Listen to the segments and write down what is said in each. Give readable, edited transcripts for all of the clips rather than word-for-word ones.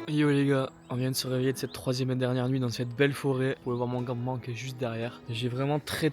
Yo les gars, on vient de se réveiller de cette troisième et dernière nuit dans cette belle forêt. Vous pouvez voir mon campement qui est juste derrière. J'ai vraiment très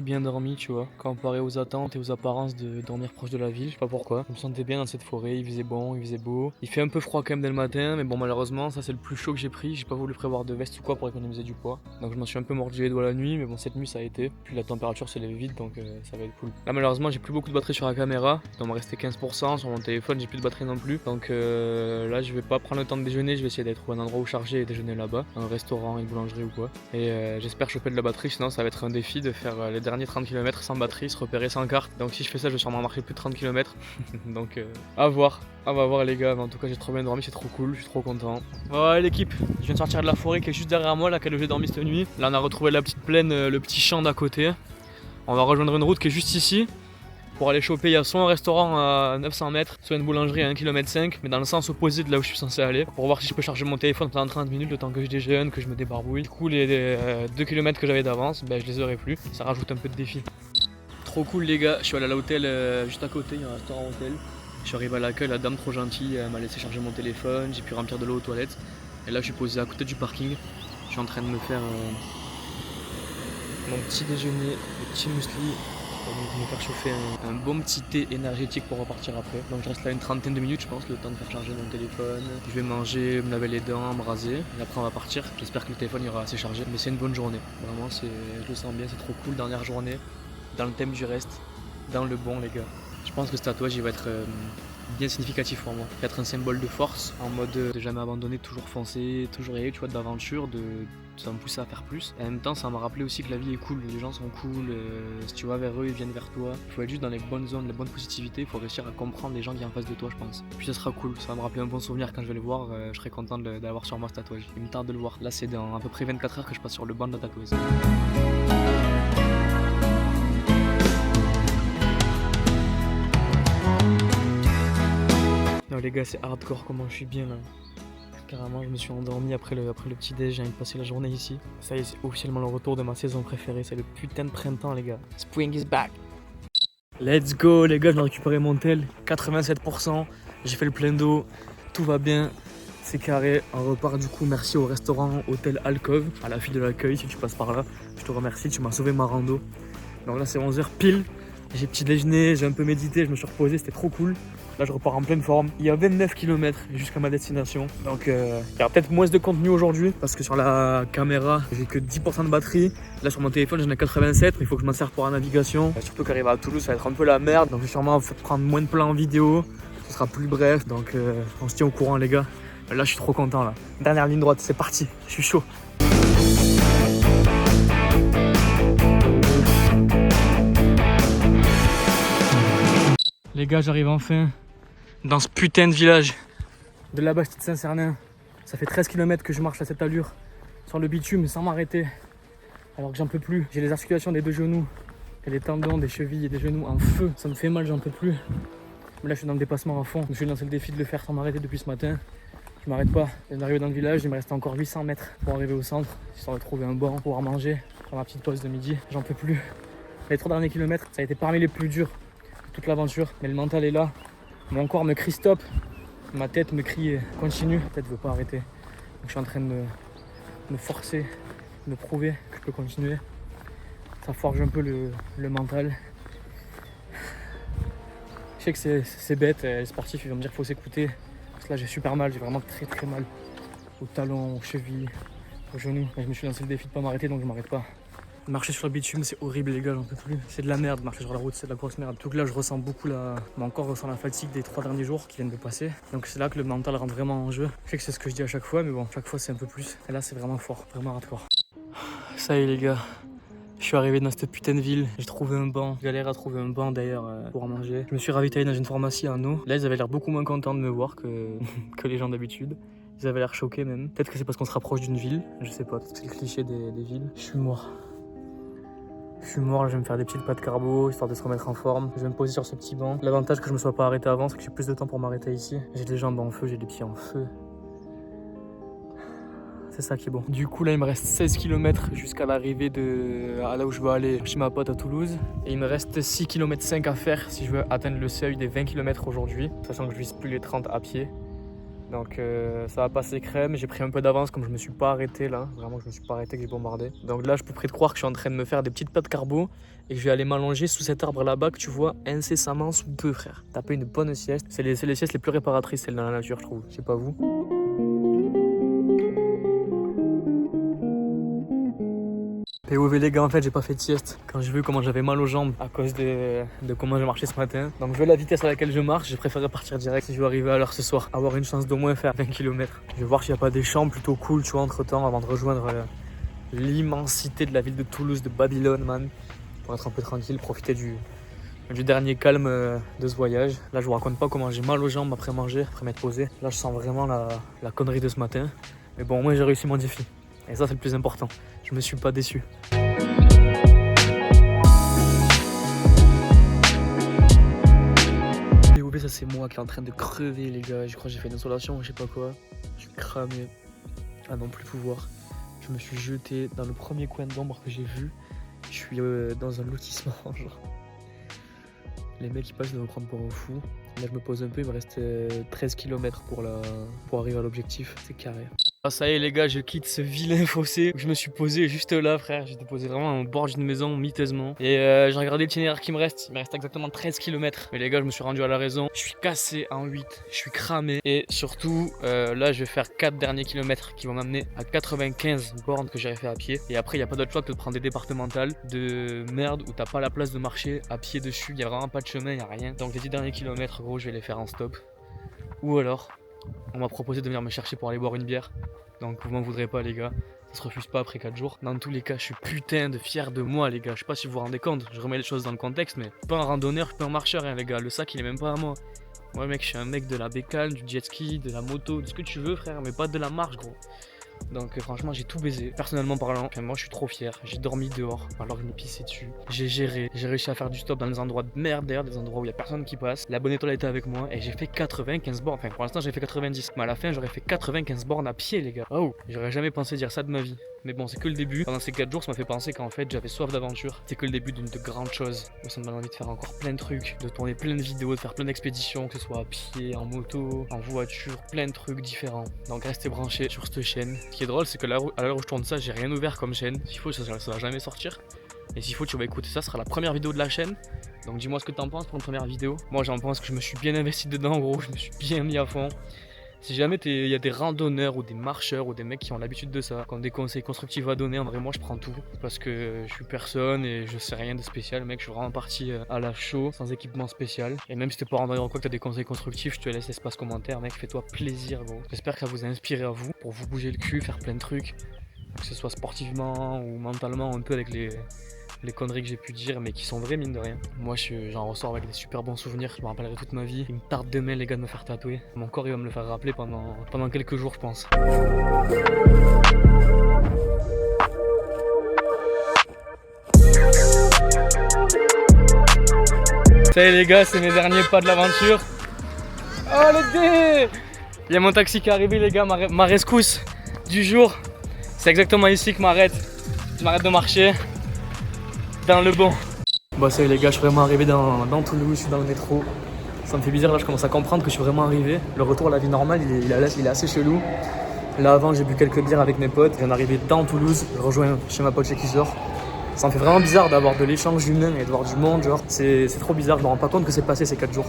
bien dormi, tu vois, comparé aux attentes et aux apparences de dormir proche de la ville. Je sais pas pourquoi. Je me sentais bien dans cette forêt, il faisait bon, il faisait beau. Il fait un peu froid quand même dès le matin, mais bon malheureusement ça c'est le plus chaud que j'ai pris. J'ai pas voulu prévoir de veste ou quoi pour économiser du poids. Donc je m'en suis un peu mordu les doigts la nuit, mais bon cette nuit ça a été. Puis la température s'élève vite donc ça va être cool. Là malheureusement j'ai plus beaucoup de batterie sur la caméra. Il me restait 15%, sur mon téléphone j'ai plus de batterie non plus. Donc là je vais pas prendre le temps de déjeuner, je vais essayer d'être un endroit où charger et déjeuner là-bas, un restaurant, une boulangerie ou quoi. Et j'espère choper de la batterie, sinon ça va être un défi de faire les derniers 30 km sans batterie, se repérer sans carte. Donc si je fais ça, je vais sûrement marcher plus de 30 km. Donc à voir. On va voir les gars, mais en tout cas j'ai trop bien dormi, c'est trop cool, je suis trop content. Ouais l'équipe, je viens de sortir de la forêt qui est juste derrière moi, laquelle j'ai dormi cette nuit. Là on a retrouvé la petite plaine, le petit champ d'à côté. On va rejoindre une route qui est juste ici. Pour aller choper, il y a soit un restaurant à 900 mètres, soit une boulangerie à 1,5 km, mais dans le sens opposé de là où je suis censé aller. Pour voir si je peux charger mon téléphone pendant 30 minutes, le temps que je déjeune, que je me débarbouille. Du coup, les 2 km que j'avais d'avance, ben, je les aurai plus. Ça rajoute un peu de défi. Trop cool les gars, je suis allé à l'hôtel juste à côté, il y a un restaurant hôtel. Je suis arrivé à l'accueil, la dame trop gentille m'a laissé charger mon téléphone, j'ai pu remplir de l'eau aux toilettes. Et là je suis posé à côté du parking. Je suis en train de me faire mon petit déjeuner, le petit muesli. Pour me faire chauffer un bon petit thé énergétique pour repartir après. Donc je reste là une trentaine de minutes je pense, le temps de faire charger mon téléphone. Je vais manger, me laver les dents, me raser. Et après on va partir. J'espère que le téléphone ira assez chargé. Mais c'est une bonne journée. Vraiment je le sens bien, c'est trop cool. Dernière journée, dans le thème du reste, dans le bon les gars. Je pense que ce tatouage il va être bien significatif pour moi. Il va être un symbole de force, en mode de jamais abandonner, toujours foncer, toujours y aller, tu vois, d'aventure, ça me pousse à faire plus. Et en même temps, ça m'a rappelé aussi que la vie est cool, les gens sont cool, si tu vas vers eux, ils viennent vers toi. Il faut être juste dans les bonnes zones, les bonnes positivités, il faut réussir à comprendre les gens qui sont en face de toi, je pense. Puis ça sera cool, ça va me rappeler un bon souvenir quand je vais le voir, je serai content d'avoir sur moi ce tatouage. Il me tarde de le voir. Là, c'est dans à peu près 24 heures que je passe sur le banc de la tatoueuse. Non les gars, c'est hardcore comment je suis bien là. Carrément, je me suis endormi après le petit déj, j'ai envie de passer la journée ici. Ça y est, c'est officiellement le retour de ma saison préférée, c'est le putain de printemps les gars. Spring is back. Let's go les gars, je viens de récupérer mon tel, 87%, j'ai fait le plein d'eau, tout va bien, c'est carré. On repart du coup, merci au restaurant Hôtel Alcove, à la file de l'accueil, si tu passes par là, je te remercie, tu m'as sauvé ma rando. Donc là c'est 11h pile, j'ai petit déjeuner, j'ai un peu médité, je me suis reposé, c'était trop cool. Là je repars en pleine forme. Il y a 29 km jusqu'à ma destination. Donc il y aura peut-être moins de contenu aujourd'hui parce que sur la caméra j'ai que 10% de batterie. Là sur mon téléphone j'en ai 87, mais il faut que je m'en serve pour la navigation. Surtout qu'arriver à Toulouse ça va être un peu la merde. Donc je vais sûrement prendre moins de plans en vidéo. Ce sera plus bref. Donc on se tient au courant les gars. Là je suis trop content là. Dernière ligne droite, c'est parti. Je suis chaud. Les gars, j'arrive enfin dans ce putain de village de la Bastide Saint-Cernin. Ça fait 13 km que je marche à cette allure sur le bitume sans m'arrêter. Alors que j'en peux plus. J'ai les articulations des deux genoux et les tendons des chevilles et des genoux en feu. Ça me fait mal, j'en peux plus. Mais là, je suis dans le dépassement à fond. Je suis lancé le défi de le faire sans m'arrêter depuis ce matin. Je m'arrête pas. Je viens d'arriver dans le village. Il me reste encore 800 mètres pour arriver au centre, histoire de trouver un banc pour pouvoir manger, faire ma petite pause de midi. J'en peux plus. Les 3 derniers kilomètres, ça a été parmi les plus durs de toute l'aventure. Mais le mental est là. Mon corps me crie stop, ma tête me crie continue, la tête ne veut pas arrêter. Donc je suis en train de me forcer, de me prouver que je peux continuer. Ça forge un peu le mental. Je sais que c'est bête, les sportifs ils vont me dire qu'il faut s'écouter. Parce que là j'ai super mal, j'ai vraiment très mal. Aux talons, aux chevilles, aux genoux. Et je me suis lancé le défi de ne pas m'arrêter donc je m'arrête pas. Marcher sur le bitume c'est horrible les gars, j'en peux plus. C'est de la merde, marcher sur la route c'est de la grosse merde. Tout que là je ressens beaucoup mon corps ressent la fatigue des 3 derniers jours qui viennent de passer. Donc c'est là que le mental rentre vraiment en jeu. Je sais que c'est ce que je dis à chaque fois mais bon, chaque fois c'est un peu plus. Et là c'est vraiment fort, vraiment hardcore. Ça y est les gars, je suis arrivé dans cette putain de ville. J'ai trouvé un banc, je galère à trouver un banc d'ailleurs pour manger. Je me suis ravitaillé dans une pharmacie à eau. Là ils avaient l'air beaucoup moins contents de me voir que les gens d'habitude. Ils avaient l'air choqués même. Peut-être que c'est parce qu'on se rapproche d'une ville, je sais pas, peut-être que c'est le cliché des villes. Je suis mort. Je suis mort, je vais me faire des petites pâtes carbo, histoire de se remettre en forme. Je vais me poser sur ce petit banc. L'avantage que je me sois pas arrêté avant, c'est que j'ai plus de temps pour m'arrêter ici. J'ai les jambes en feu, j'ai les pieds en feu. C'est ça qui est bon. Du coup là il me reste 16 km jusqu'à l'arrivée à là où je veux aller chez ma pote à Toulouse. Et il me reste 6 km 5 à faire si je veux atteindre le seuil des 20 km aujourd'hui. Sachant que je vise plus les 30 à pied. Donc ça va passer crème. J'ai pris un peu d'avance comme je me suis pas arrêté là. Vraiment, je me suis pas arrêté que j'ai bombardé. Donc là, je peux près de croire que je suis en train de me faire des petites pâtes carbo et que je vais aller m'allonger sous cet arbre là-bas que tu vois incessamment sous peu, frère. Taper une bonne sieste. C'est les siestes les plus réparatrices, celles dans la nature, je trouve. Je sais pas vous. POV les gars, en fait j'ai pas fait de sieste. Quand j'ai vu comment j'avais mal aux jambes à cause de comment j'ai marché ce matin. Donc vu la vitesse à laquelle je marche, j'ai préféré partir direct si je veux arriver à l'heure ce soir. Avoir une chance d'au moins faire 20 km. Je vais voir s'il n'y a pas des champs plutôt cool, tu vois, entre temps avant de rejoindre l'immensité de la ville de Toulouse, de Babylone, man. Pour être un peu tranquille, profiter du dernier calme de ce voyage. Là je vous raconte pas comment j'ai mal aux jambes après manger, après m'être posé. Là je sens vraiment la connerie de ce matin. Mais bon, au moins j'ai réussi mon défi. Et ça c'est le plus important. Je me suis pas déçu. POV, ça c'est moi qui est en train de crever les gars. Je crois que j'ai fait une insolation ou je sais pas quoi. Je suis cramé à non plus pouvoir. Je me suis jeté dans le premier coin d'ombre que j'ai vu. Je suis dans un lotissement genre. Les mecs qui passent de me prendre pour un fou. Là je me pose un peu, il me reste 13 km pour arriver à l'objectif. C'est carré. Ah, ça y est les gars, je quitte ce vilain fossé. Je me suis posé juste là frère. J'étais posé vraiment au bord d'une maison miteusement. Et j'ai regardé l'itinéraire qui me reste. Il me reste exactement 13 km. Mais les gars, je me suis rendu à la raison. Je suis cassé en 8. Je suis cramé. Et surtout, là je vais faire 4 derniers kilomètres qui vont m'amener à 95 bornes que j'aurais fait à pied. Et après, il n'y a pas d'autre choix que de prendre des départementales de merde où t'as pas la place de marcher à pied dessus. Il n'y a vraiment pas de chemin, il n'y a rien. Donc les 10 derniers kilomètres, gros, je vais les faire en stop. Ou alors, on m'a proposé de venir me chercher pour aller boire une bière. Donc vous m'en voudrez pas les gars, ça se refuse pas après 4 jours. Dans tous les cas, je suis putain de fier de moi les gars. Je sais pas si vous vous rendez compte, je remets les choses dans le contexte, mais pas un randonneur, pas un marcheur hein, les gars. Le sac il est même pas à moi. Ouais mec, je suis un mec de la bécane, du jet ski, de la moto, de ce que tu veux frère, mais pas de la marche gros. Donc franchement j'ai tout baisé, personnellement parlant. Enfin, moi je suis trop fier, j'ai dormi dehors alors je me pissais dessus. J'ai géré, j'ai réussi à faire du stop dans des endroits de merde d'ailleurs, des endroits où il y a personne qui passe. La bonne étoile était avec moi et j'ai fait 95 bornes, enfin pour l'instant j'ai fait 90. Mais à la fin j'aurais fait 95 bornes à pied les gars. Oh, j'aurais jamais pensé dire ça de ma vie. Mais bon, c'est que le début. Pendant ces 4 jours, ça m'a fait penser qu'en fait, j'avais soif d'aventure. C'est que le début d'une de grandes choses. Moi, ça me donne envie de faire encore plein de trucs, de tourner plein de vidéos, de faire plein d'expéditions, que ce soit à pied, en moto, en voiture, plein de trucs différents. Donc restez branchés sur cette chaîne. Ce qui est drôle, c'est que à l'heure où je tourne ça, j'ai rien ouvert comme chaîne. S'il faut, ça va jamais sortir. Et s'il faut, tu vas écouter ça, ce sera la première vidéo de la chaîne. Donc dis-moi ce que t'en penses pour une première vidéo. Moi, j'en pense que je me suis bien investi dedans, gros. Je me suis bien mis à fond. Si jamais il y a des randonneurs ou des marcheurs ou des mecs qui ont l'habitude de ça, qui ont des conseils constructifs à donner, en vrai moi je prends tout. Parce que je suis personne et je sais rien de spécial, mec, je suis vraiment parti à la chaux, sans équipement spécial. Et même si t'es pas randonneur ou quoi, que t'as des conseils constructifs, je te laisse l'espace commentaire, mec, fais-toi plaisir gros. J'espère que ça vous a inspiré à vous, pour vous bouger le cul, faire plein de trucs. Que ce soit sportivement ou mentalement, un peu avec les conneries que j'ai pu dire mais qui sont vraies mine de rien. Moi j'en ressors avec des super bons souvenirs, je me rappellerai toute ma vie. Il me tarde demain les gars de me faire tatouer. Mon corps il va me le faire rappeler pendant quelques jours je pense. Salut les gars, c'est mes derniers pas de l'aventure. Oh le dé! Il y a mon taxi qui est arrivé les gars, ma rescousse du jour. C'est exactement ici que je m'arrête de marcher. Dans le bon. Bon ça y est les gars, je suis vraiment arrivé dans Toulouse, je suis dans le métro. Ça me fait bizarre là, je commence à comprendre que je suis vraiment arrivé. Le retour à la vie normale, il est assez chelou. Là avant j'ai bu quelques bières avec mes potes, je viens d'arriver dans Toulouse, je rejoins chez ma pote chez qui je dors. Ça me fait vraiment bizarre d'avoir de l'échange humain et de voir du monde, genre c'est trop bizarre, je me rends pas compte que c'est passé ces 4 jours.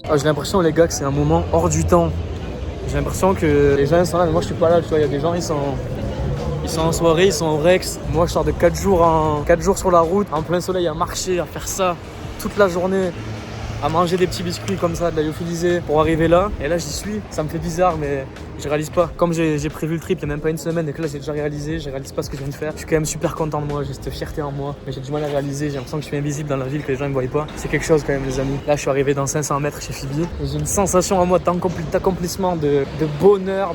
Ah, j'ai l'impression les gars que c'est un moment hors du temps. J'ai l'impression que les gens sont là mais moi je suis pas là, tu vois, il y a des gens ils sont en soirée, ils sont au Rex. Moi je sors de 4 jours sur la route, en plein soleil à marcher, à faire ça toute la journée, à manger des petits biscuits comme ça, de la lyophilisée pour arriver là. Et là j'y suis, ça me fait bizarre mais Je réalise pas. Comme j'ai prévu le trip il y a même pas une semaine et que là j'ai déjà réalisé, je réalise pas ce que je viens de faire. Je suis quand même super content de moi, j'ai cette fierté en moi, mais j'ai du mal à réaliser. J'ai l'impression que je suis invisible dans la ville, que les gens me voient pas. C'est quelque chose quand même, les amis. Là, je suis arrivé dans 500 mètres chez Phoebe et j'ai une sensation en moi d'accomplissement, de bonheur,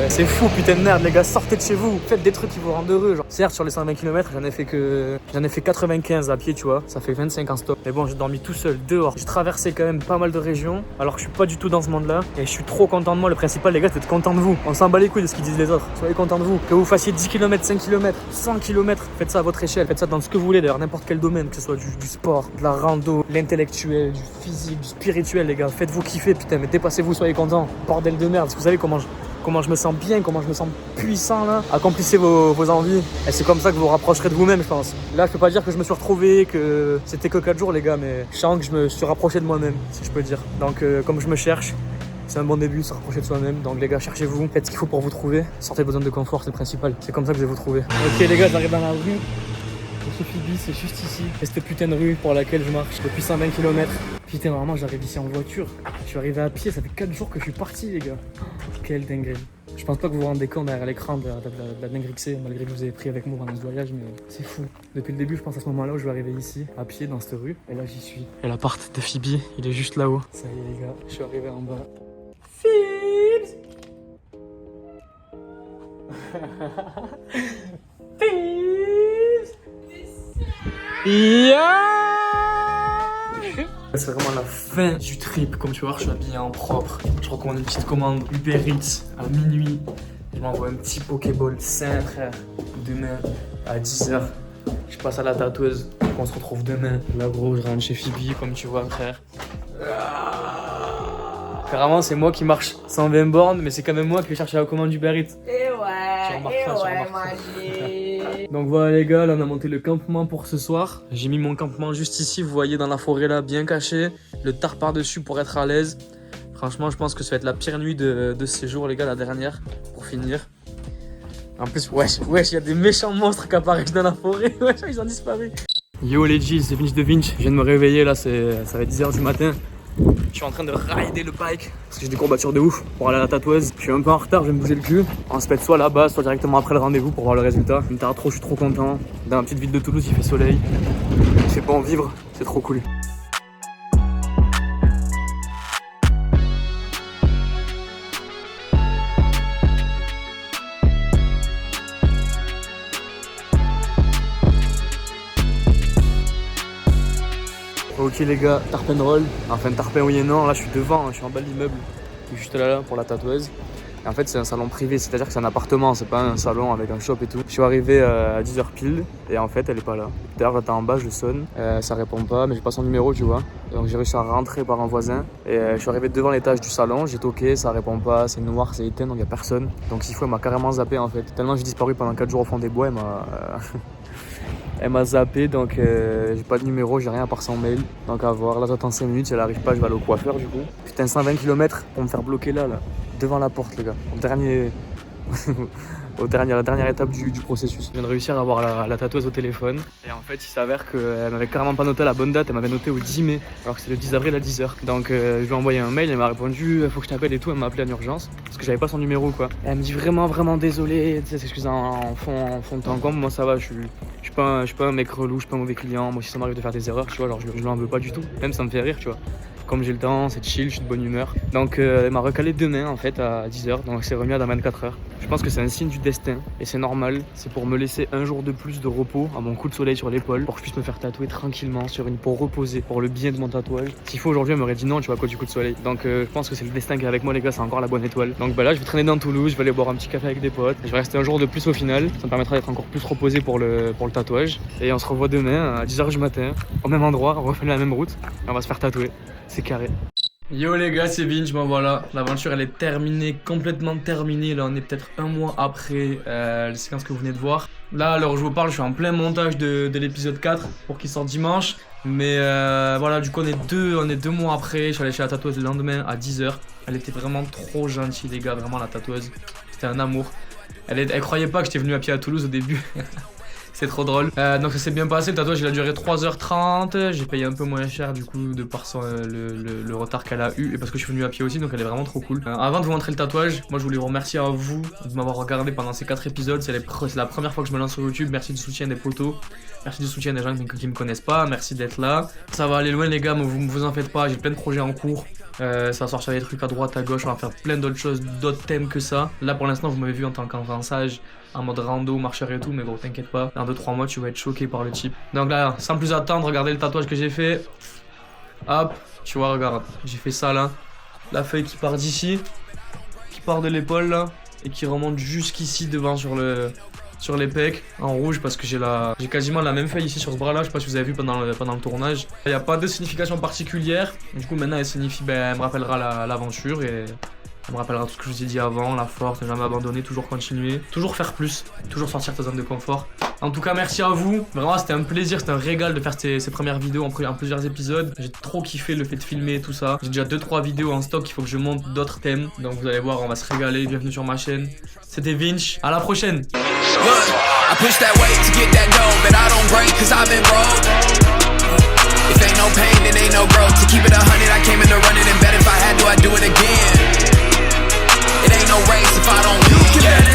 C'est fou, putain de merde, les gars, sortez de chez vous. Faites des trucs qui vous rendent heureux. Genre, certes, sur les 120 km, j'en ai fait 95 à pied, tu vois. Ça fait 25 en stop. Mais bon, j'ai dormi tout seul dehors. J'ai traversé quand même pas mal de régions, alors que je suis pas du tout dans ce monde-là. Et je suis trop content de moi. Le principal, les gars, c'est d'être content de vous. On s'en bat les couilles de ce qu'ils disent les autres. Soyez contents de vous. Que vous fassiez 10 km, 5 km, 100 km, faites ça à votre échelle. Faites ça dans ce que vous voulez, d'ailleurs, n'importe quel domaine, que ce soit du sport, de la rando, l'intellectuel, du physique, du spirituel, les gars. Faites-vous kiffer, putain, mais dépassez-vous, soyez contents. Bordel de merde. Parce que vous savez comment je me sens bien, comment je me sens puissant là. Accomplissez vos envies. Et c'est comme ça que vous vous rapprocherez de vous-même, je pense. Là, je peux pas dire que je me suis retrouvé, que c'était que 4 jours, les gars, mais je sens que je me suis rapproché de moi-même, si je peux dire. Donc, comme je me cherche, c'est un bon début, se rapprocher de soi-même. Donc, les gars, cherchez-vous, faites ce qu'il faut pour vous trouver. Sortez de vos zones de confort, c'est le principal. C'est comme ça que vous allez vous trouver. Ok, les gars, j'arrive dans la rue. Chez Phoebe, c'est juste ici. Et cette putain de rue pour laquelle je marche depuis 120 km. Putain, normalement, j'arrive ici en voiture. Je suis arrivé à pied, ça fait 4 jours que je suis parti, les gars. Quelle dinguerie. Je pense pas que vous vous rendez compte derrière l'écran de la dinguerie que c'est, malgré que vous avez pris avec moi pendant ce voyage, mais c'est fou. Depuis le début, je pense à ce moment-là où je vais arriver ici, à pied, dans cette rue. Et là, j'y suis. Et l'appart de Phoebe, il est juste là-haut. Ça y est, les gars, je suis arrivé en bas. Phoebe C'est vraiment la fin du trip. Comme tu vois, je suis habillé en propre. Je recommande une petite commande Uber Eats à minuit. Je m'envoie un petit Pokéball sain, frère. Demain à 10h, je passe à la tatoueuse. On se retrouve demain. Là, gros, je rentre chez Phoebe, comme tu vois, frère. Carrément, c'est moi qui marche 120 bornes, mais c'est quand même moi qui vais chercher la commande Uber Eats. Donc voilà les gars, là on a monté le campement pour ce soir. J'ai mis mon campement juste ici, vous voyez, dans la forêt là, bien caché. Le tarp par-dessus pour être à l'aise. Franchement, je pense que ça va être la pire nuit de ce séjour, les gars, la dernière, pour finir. En plus, wesh, il y a des méchants monstres qui apparaissent dans la forêt. Wesh, ils ont disparu. Yo les G's, c'est Vinch de Vinch. Je viens de me réveiller là, ça va être 10h du matin. Je suis en train de rider le bike parce que j'ai des courbatures de ouf pour aller à la tatoueuse. Je suis un peu en retard, je vais me bouger le cul. On se pète soit là-bas, soit directement après le rendez-vous pour voir le résultat. Il me tarde trop, je suis trop content. Dans la petite ville de Toulouse, il fait soleil. Il fait bon vivre, c'est trop cool. Ok les gars, tarpin roll, enfin tarpin oui et non, là je suis devant, je suis en bas de l'immeuble qui est juste là pour la tatoueuse. Et en fait c'est un salon privé, c'est-à-dire que c'est un appartement, c'est pas un salon avec un shop et tout. Je suis arrivé à 10h pile et en fait elle est pas là. D'ailleurs j'attends en bas, je sonne, ça répond pas, mais j'ai pas son numéro tu vois. Donc j'ai réussi à rentrer par un voisin et je suis arrivé devant l'étage du salon, j'ai toqué, ça répond pas, c'est noir, c'est éteint donc y a personne. Donc s'il faut elle m'a carrément zappé en fait. Tellement j'ai disparu pendant 4 jours au fond des bois, elle m'a zappé, donc j'ai pas de numéro, j'ai rien à part son mail. Donc à voir, là j'attends 5 minutes, si elle arrive pas je vais aller au coiffeur du coup. Putain 120 km pour me faire bloquer là, devant la porte les gars. La dernière étape du processus. Je viens de réussir à avoir la tatoueuse au téléphone. Et en fait il s'avère qu'elle m'avait carrément pas noté la bonne date, elle m'avait noté au 10 mai. Alors que c'est le 10 avril à 10h. Donc je lui ai envoyé un mail, elle m'a répondu faut que je t'appelle et tout, elle m'a appelé en urgence. Parce que j'avais pas son numéro quoi. Et elle me dit vraiment désolé, tu sais, s'excuse en fond de temps comme moi ça va, je suis pas un mec relou, je suis pas un mauvais client. Moi aussi ça m'arrive de faire des erreurs, tu vois, genre je lui en veux pas du tout. Même ça me fait rire, tu vois. Comme j'ai le temps, c'est chill, je suis de bonne humeur. Donc elle m'a recalé demain en fait à 10h, donc c'est remis à dans 24h. Je pense que c'est un signe du destin et c'est normal. C'est pour me laisser un jour de plus de repos à mon coup de soleil sur l'épaule, pour que je puisse me faire tatouer tranquillement sur une peau reposée pour le bien de mon tatouage. S'il faut aujourd'hui elle m'aurait dit non, tu vois, à cause du coup de soleil. Donc je pense que c'est le destin qui est avec moi les gars, c'est encore la bonne étoile. Donc bah là je vais traîner dans Toulouse, je vais aller boire un petit café avec des potes. Je vais rester un jour de plus au final, ça me permettra d'être encore plus reposé pour le tatouage. Et on se revoit demain à 10h du matin, au même endroit, on refait la même route et on va se faire tatouer. C'est carré. Yo les gars, c'est Vinch, bon voilà, l'aventure elle est terminée, complètement terminée. Là on est peut-être un mois après les séquences que vous venez de voir. Là à l'heure où je vous parle, je suis en plein montage de l'épisode 4 pour qu'il sorte dimanche. Mais voilà, du coup on est deux mois après. Je suis allé chez la tatoueuse le lendemain à 10h. Elle était vraiment trop gentille les gars, vraiment la tatoueuse. C'était un amour. Elle croyait pas que j'étais venu à pied à Toulouse au début. C'est trop drôle. Donc ça s'est bien passé, le tatouage il a duré 3h30. J'ai payé un peu moins cher du coup de par le retard qu'elle a eu et parce que je suis venu à pied aussi, donc elle est vraiment trop cool. Avant de vous montrer le tatouage, moi je voulais vous remercier à vous de m'avoir regardé pendant ces 4 épisodes. C'est la première fois que je me lance sur YouTube. Merci du soutien des potos. Merci du soutien des gens qui me connaissent pas. Merci d'être là. Ça va aller loin les gars, mais vous en faites pas. J'ai plein de projets en cours. Ça va sortir des trucs à droite, à gauche. On va faire plein d'autres choses, d'autres thèmes que ça. Là pour l'instant vous m'avez vu en tant qu'enfant sage, en mode rando, marcheur et tout, mais gros t'inquiète pas, dans 2-3 mois tu vas être choqué par le type. Donc là, sans plus attendre, regardez le tatouage que j'ai fait. Hop, tu vois, regarde, j'ai fait ça là. La feuille qui part d'ici, qui part de l'épaule là, et qui remonte jusqu'ici devant sur les pecs, en rouge parce que j'ai quasiment la même feuille ici sur ce bras là, je sais pas si vous avez vu pendant le tournage. Il n'y a pas de signification particulière, du coup maintenant elle signifie, elle me rappellera l'aventure et elle me rappellera tout ce que je vous ai dit avant, la force, ne jamais abandonner, toujours continuer, toujours faire plus, toujours sortir de ta zone de confort. En tout cas merci à vous, vraiment c'était un plaisir, c'était un régal de faire ces premières vidéos en plusieurs épisodes. J'ai trop kiffé le fait de filmer tout ça. J'ai déjà 2-3 vidéos en stock, il faut que je monte d'autres thèmes. Donc vous allez voir, on va se régaler, bienvenue sur ma chaîne. C'était Vinch, à la prochaine. I push that weight to get that dough, but I don't break cause I've been broke. If ain't no pain, then ain't no growth. To keep it 100, I came in to run it and bet if I had to, I'd do it again. It ain't no race if I don't win.